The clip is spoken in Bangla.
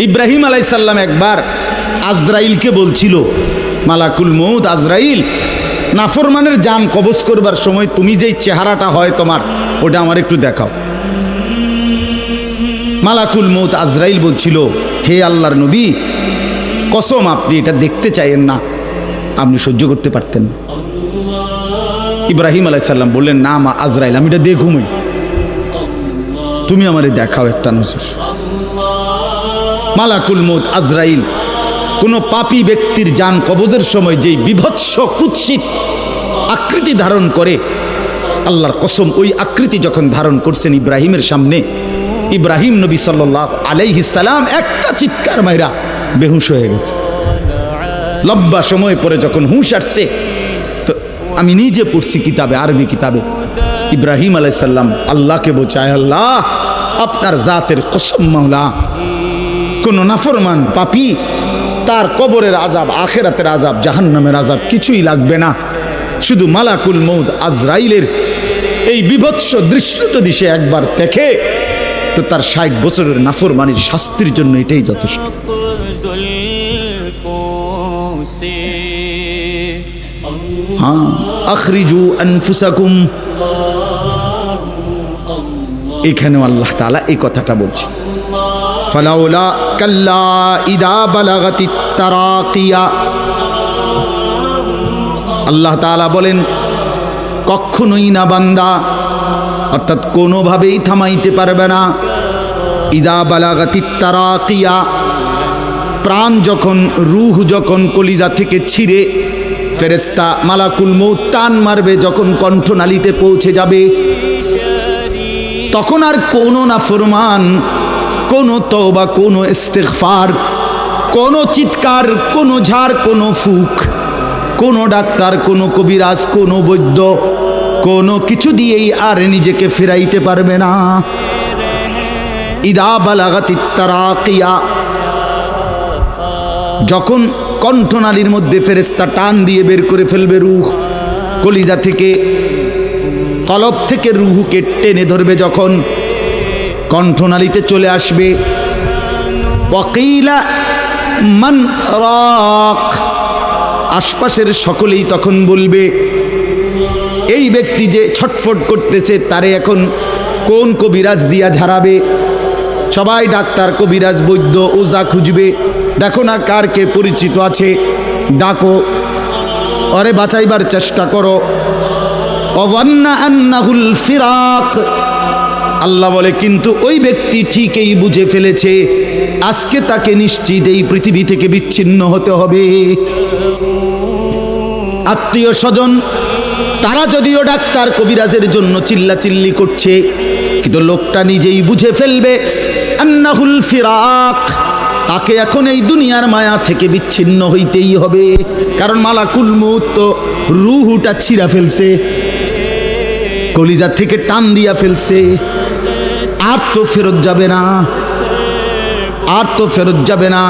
ইব্রাহিম আলাইহিস সালাম একবার আজরাইলকে বলছিল, মালাকুল মউত আজরাইল, নাফরমানের জান কবজ করবার সময় তুমি যেই চেহারাটা হয় তোমার, ওটা আমার একটু দেখাও। মালাকুল মউত আজরাইল বলছিল, হে আল্লাহর নবী, কসম আপনি এটা দেখতে চাইেন না, আপনি সহ্য করতে পারতেন না। ইব্রাহিম আলাইহিস সালাম বললেন, না মা আজরাইল, আমি এটা দেখুমই, তুমি আমারে দেখাও একটা নজর। মালাকুল মউত আজরাইল কোনো পাপী ব্যক্তির জান কবজের সময় যেই বিভৎস কুৎসিত আকৃতি ধারণ করে, আল্লাহর কসম ওই আকৃতি যখন ধারণ করছেন ইব্রাহিমের সামনে, ইব্রাহিম নবী সাল্লাল্লাহু আলাইহিস সালাম একটা চিৎকার মাইরা বেহুশ হয়ে গেছে। লম্বা সময় পরে যখন হুঁশ আসছে, তো আমি নিজে পড়ছি কিতাবে, আরবি কিতাবে, ইব্রাহিম আলাইহিস সালাম আল্লাহকে বোঝায়, আল্লাহ আপনার জাতের কসম মাওলা, কোন নাফরমান পাপী তার কবরের আযাব, আখিরাতের আযাব, জাহান্নামের আযাব কিছুই লাগবে না, শুধু মালাকুল মউত আজরাইলের এই বিভৎস দৃশ্য যদি সে একবার দেখে, তো তার ৬০ বছরের নাফরমানির শাস্তির জন্য এটাই যথেষ্ট। হ্যাঁ, আখরিজু আনফুসাকুম, এখানেও আল্লাহ তাআলা এই কথাটা বলছে, ফালাউলা কাল্লা ইদা বালাগাতিত তারাকিয়া। আল্লাহ তাআলা বলেন, কখনোই না বান্দা, অর্থাৎ কোনোভাবেই থামাইতে পারবে না, ইদা বালাগাতিত তারাকিয়া, প্রাণ যখন, রূহ যখন কলিজা থেকে ছিঁড়ে ফেরেশতা মালাকুল মউত টান মারবে, যখন কণ্ঠনালীতে পৌঁছে যাবে, তখন আর কোনো নাফরমান, কোনো তওবা, কোনো ইস্তিগফার, কোনো চিৎকার, কোনো ঝাড়, কোনো ফুক, কোনো ডাক্তার, কোনো কবিরাজ, কোনো বৈদ্য, কোনো কিছু দিয়েই আর নিজেকে ফিরাইতে পারবে না। ইদা বালাগাতিত তারাকিয়া, যখন কণ্ঠনালীর মধ্যে ফেরেশতা টান দিয়ে বের করে ফেলবে রূহ, কলিজা থেকে, কলব থেকে রূহকে টেনে ধরবে, যখন কণ্ঠনালীতে চলে আসবে, ওয়াকিলা মান রাক, আশপাশের সকলেই তখন বলবে, এই ব্যক্তি যে ছটফট করতেছে তারে এখন কোন কবিরাজ দিয়া ঝাড়াবে। সবাই ডাক্তার, কবিরাজ, বৈদ্য, ওঝা খুঁজবে, দেখো না কার কে পরিচিত আছে, ডাকো, আরে বাঁচাইবার চেষ্টা করো। ওয়ান্না আন্নাহুল ফিরাক, আল্লাহ বলে কিন্তু ওই ব্যক্তি ঠিকই বুঝে ফেলেছে আজকে তাকে নিশ্চিত এই পৃথিবী থেকে বিচ্ছিন্ন হতে হবে। আত্মীয় স্বজন তারা যদিও ডাক্তার কবিরাজের জন্য চিল্লাচিল্লি করছে, কিন্তু লোকটা নিজেই বুঝে ফেলবে আন্নাহুল ফিরাক, তাকে এখন এই দুনিয়ার মায়া থেকে বিচ্ছিন্ন হইতেই হবে। কারণ মালাকুল মউত তো রূহটা ছিঁড়া ফেলছে, কলিজা থেকে টান দিয়া ফেলছে, আর তো ফেরত যাবে না, আর তো ফেরত যাবে না।